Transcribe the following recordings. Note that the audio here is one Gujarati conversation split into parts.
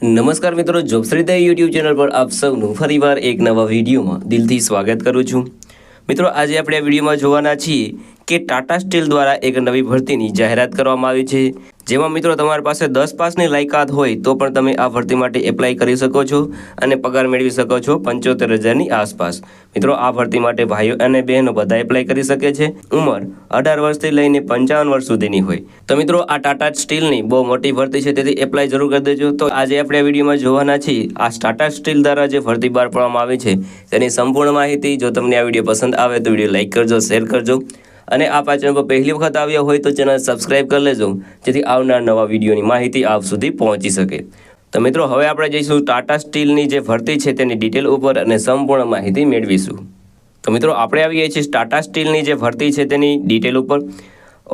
નમસ્કાર મિત્રો, જોબશ્રીતા યુટ્યુબ ચેનલ પર આપ સૌનું ફરીવાર એક નવા વિડીયોમાં દિલથી સ્વાગત કરું છું। મિત્રો, આજે આપણે આ વિડીયોમાં જોવાના છીએ કે ટાટા સ્ટીલ દ્વારા એક નવી ભરતીની જાહેરાત કરવામાં આવી છે, જેમાં મિત્રો તમારી પાસે 10 પાસની લાયકાત હોય તો પણ તમે આ ભરતી માટે એપ્લાય કરી શકો છો અને પગાર મેળવી શકો છો 75,000ની આસપાસ। મિત્રો, આ ભરતી માટે ભાઈઓ અને બહેનો બધા એપ્લાય કરી શકે છે। ઉંમર 18 વર્ષથી લઈને 55 વર્ષ સુધીની હોય। તો મિત્રો, આ ટાટા સ્ટીલની બહુ મોટી ભરતી છે, તેથી એપ્લાય જરૂર કરી દેજો। તો આજે આપણે આ વિડીયોમાં જોવાના છીએ આ ટાટા સ્ટીલ દ્વારા જે ભરતી બહાર પાડવામાં આવી છે તેની સંપૂર્ણ માહિતી। જો તમને આ વિડીયો પસંદ આવે તો વિડીયો લાઇક કરજો, શેર કરજો અને આપ આ ચેનલ પર પહેલી વખત આવ્યા હોય તો ચેનલ સબસ્ક્રાઇબ કરી લેજો, જેથી આવનાર નવા વિડીયોની માહિતી આપ સુધી પહોંચી શકે। તો મિત્રો, હવે આપણે જઈશું ટાટા સ્ટીલની જે ભરતી છે તેની ડિટેલ ઉપર અને સંપૂર્ણ માહિતી મેળવીશું। તો મિત્રો, આપણે આવી ગયા છીએ ટાટા સ્ટીલની જે ભરતી છે તેની ડિટેલ ઉપર।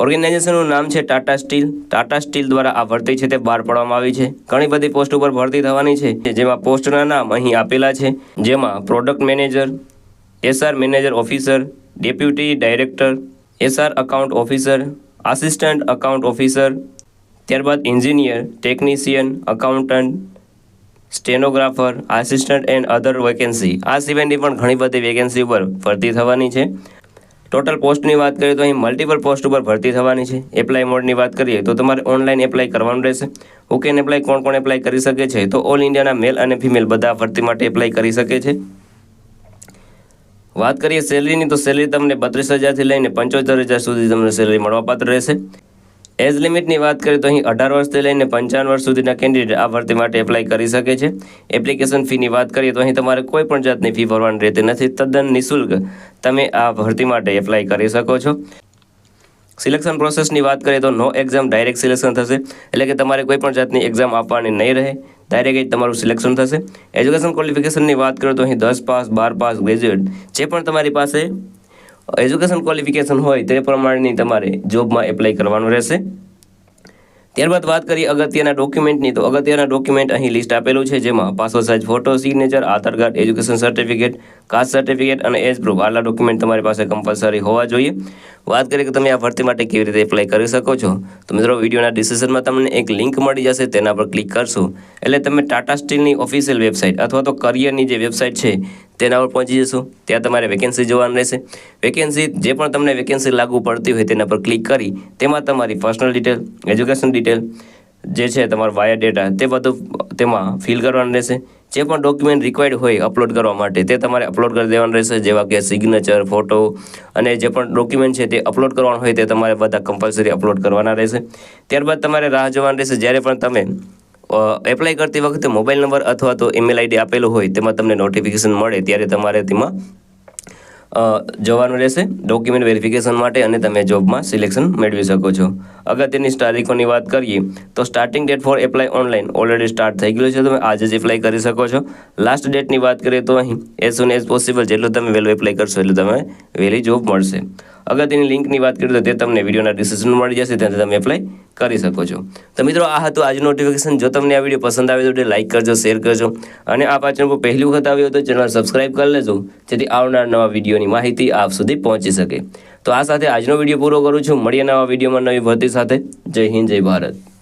ઓર્ગેનાઇઝેશનનું નામ છે ટાટા સ્ટીલ। ટાટા સ્ટીલ દ્વારા આ ભરતી છે તે બહાર પાડવામાં આવી છે। ઘણી બધી પોસ્ટ ઉપર ભરતી થવાની છે, જેમાં પોસ્ટના નામ અહીં આપેલા છે, જેમાં product manager, SR manager officer, deputy director, SR account officer, assistant account officer, ત્યારબાદ engineer, technician, accountant, stenographer, assistant and other vacancy. આ સિવાયની પણ ઘણી બધી વેકેન્સી ઉપર ભરતી થવાની છે। ટોટલ પોસ્ટની વાત કરીએ તો અહીં મલ્ટિપલ પોસ્ટ ઉપર ભરતી થવાની છે। એપ્લાય મોડની વાત કરીએ તો તમારે ઓનલાઈન એપ્લાય કરવાનું રહેશે। ઓકે, એપ્લાય કોણ એપ્લાય કરી શકે છે તો ઓલ ઇન્ડિયાના મેલ અને ફિમેલ બધા ભરતી માટે એપ્લાય કરી શકે છે। વાત કરીએ સેલરીની તો સેલરી તમને 32,000થી લઈને 75,000 સુધી તમને સેલરી મળવાપાત્ર રહેશે। એજ લિમિટની વાત કરીએ તો અહીં 18 વર્ષથી લઈને 55 વર્ષ સુધીના કેન્ડિડેટ આ ભરતી માટે એપ્લાય કરી શકે છે। એપ્લિકેશન ફીની વાત કરીએ તો અહીં તમારે કોઈ પણ જાતની ફી ભરવાની રહેતી નથી। તદ્દન નિઃશુલ્ક તમે આ ભરતી માટે એપ્લાય કરી શકો છો। સિલેક્શન પ્રોસેસની વાત કરીએ તો નો એક્ઝામ ડાયરેક્ટ સિલેક્શન થશે, એટલે કે તમારે કોઈ પણ જાતની એક્ઝામ આપવાની નહીં રહે, ડાયરેક્ટ તમારું સિલેક્શન થશે। એજ્યુકેશન ક્વોલિફિકેશનની વાત કરીએ તો અહીં 10 પાસ, 12 પાસ, ગ્રેજ્યુએટ જે પણ તમારી પાસે એજ્યુકેશન ક્વોલિફિકેશન હોય તે પ્રમાણેની તમારે જોબમાં એપ્લાય કરવાનું રહેશે। ત્યારબાદ વાત કરીએ અગત્યના ડોક્યુમેન્ટની તો અગત્યના ડોક્યુમેન્ટ અહીં લિસ્ટ આપેલું છે, જેમાં passport size photo, signature, Aadhaar card, education certificate, caste certificate અને એજ પ્રૂફ, આટલા ડોક્યુમેન્ટ તમારી પાસે કમ્પલસરી હોવા જોઈએ। વાત કરીએ કે તમે આ ભરતી માટે કેવી રીતે એપ્લાય કરી શકો છો, તો મિત્રો વિડીયોના ડિસ્ક્રિપ્શનમાં તમને એક લિંક મળી જશે, તેના પર ક્લિક કરશો એટલે તમે ટાટા સ્ટીલની ઓફિશિયલ વેબસાઇટ અથવા તો કરિયરની જે વેબસાઇટ છે તેના પર પહોંચી જશો। ત્યાં તમારે વેકેન્સી જોવાનું રહેશે। વેકેન્સી જે પણ તમને વેકેન્સી લાગુ પડતી હોય તેના પર ક્લિક કરી તેમાં તમારી પર્સનલ ડિટેલ, એજ્યુકેશન ડિટેલ જે છે તમારો બાયોડેટા તે બધું તેમાં ફિલ કરવાનું રહેશે। જે પણ ડોક્યુમેન્ટ રિક્વાયર્ડ હોય અપલોડ કરવા માટે તે તમારે અપલોડ કરી દેવાનું રહેશે, જેવા કે સિગ્નેચર, ફોટો અને જે પણ ડોક્યુમેન્ટ છે તે અપલોડ કરવાનું હોય તે તમારે બધા કમ્પલસરી અપલોડ કરવાના રહેશે। ત્યારબાદ તમારે રાહ જોવાની રહેશે, જ્યારે પણ તમે એપ્લાય કરતી વખતે મોબાઈલ નંબર અથવા તો ઈમેલ આઈડી આપેલું હોય તેમાં તમને નોટિફિકેશન મળે ત્યારે તમારે તેમાં જવાનું રહેશે ડોક્યુમેન્ટ વેરિફિકેશન માટે અને તમે જોબમાં સિલેક્શન મેળવી શકો છો। અગત્યની તારીખોની વાત કરીએ તો starting date four apply online already start થઈ ગયું છે, તમે આજે જ એપ્લાય કરી શકો છો। લાસ્ટ ડેટની વાત કરીએ તો અહીં એઝ સૂન એઝ પોસિબલ, જેટલું તમે વહેલું એપ્લાય કરશો એટલે તમે વહેલી જોબ મળશે। અગત્યની લિંકની વાત કરીએ તો તે તમને વિડીયોના ડિસ્ક્રિપ્શનમાં મળી જશે, ત્યાંથી તમે એપ્લાય કરી શકો છો। તો મિત્રો, આ હતું આજનું નોટિફિકેશન। જો તમને આ વિડીયો પસંદ આવે તો લાઇક કરજો, શેર કરજો અને આ ચેનલ પર પહેલી વખત આવ્યો તો ચેનલ સબસ્ક્રાઇબ કરી લેજો, જેથી આવનાર નવા વિડીયોની માહિતી આપ સુધી પહોંચી શકે। તો આ સાથે આજનો વિડીયો પૂરો કરું છું। મળીએ નવા વિડીયોમાં નવી ભરતી સાથે। જય હિન્દ, જય ભારત।